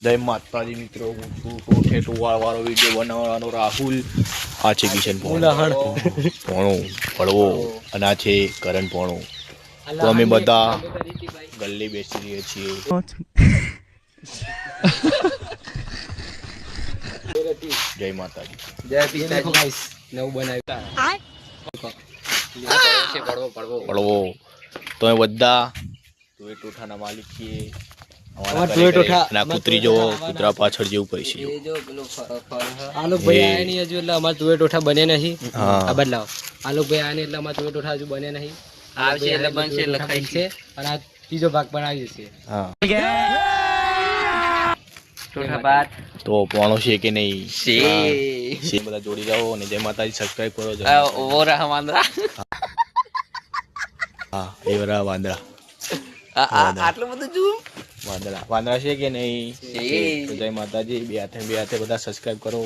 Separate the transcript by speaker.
Speaker 1: જય માતાજી મિત્રો, હું છું ટોઠેટો વાળો વિડીયો બનાવવાનો રાહુલ. આ છે કિશન પોણો પડવો અને આ છે કરણ પોણો. તો અમે બધા ગલ્લે બેસી રહીએ છીએ. જય માતાજી.
Speaker 2: જય પિતાજી. નવું બનાવ્યું
Speaker 1: પડવો. તો અમે બધા ટોઠાના માલિક છીએ. કૂતરી જો કૂતરા પાછળ જેવું પૈસે
Speaker 2: આલોકભાઈ આયા નહીં હજુ એટલે અમારે તુવેર ટોઠા બને નહીં. આ બદલાવ આલોકભાઈ આયા નહીં એટલે અમારે તુવેર ટોઠા હજુ બને નહીં. આવશે એટલે બનશે લખાઈ છે અને આ ત્રીજો ભાગ પણ આવી જશે.
Speaker 1: તો પોણો છે કે નહીં છે બધા જોડી જાઓ અને જય માતાજી સબસ્ક્રાઇબ કરો. હા એ બરા વાંદરા
Speaker 2: આટલું બધું જોઉં
Speaker 1: વાંદરા છે કે નહીં? જય માતાજી. બે હાથે બધા સબસ્ક્રાઇબ કરો.